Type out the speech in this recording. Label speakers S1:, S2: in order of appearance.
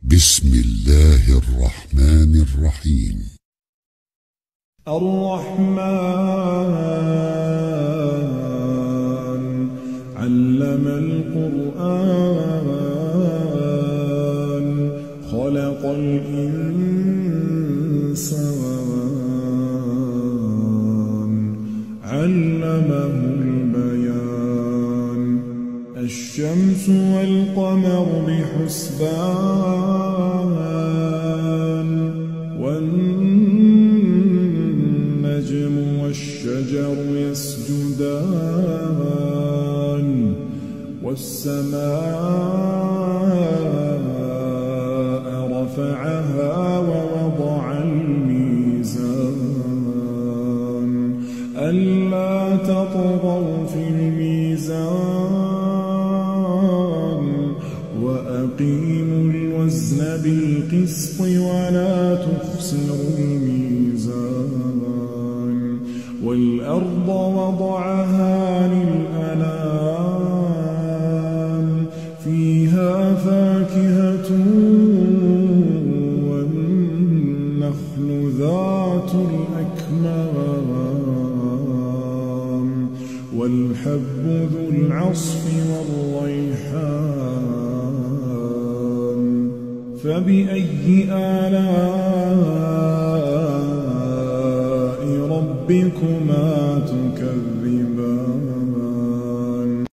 S1: بسم الله الرحمن الرحيم.
S2: الرحمن علم القرآن خلق الإنسان علمه البيان الشمس والقمر بحسبان والنجم والشجر يسجدان والسماء رفعها ووضع الميزان ألا تطغوا في الميزان وأقيموا الوزن بالقسط ولا تخسروا الميزان والأرض وضعها للأنام فيها فاكهة والنخل ذات الأكمام والحب ذو العصف والريحان فبأي آلاء ربكما تكذبان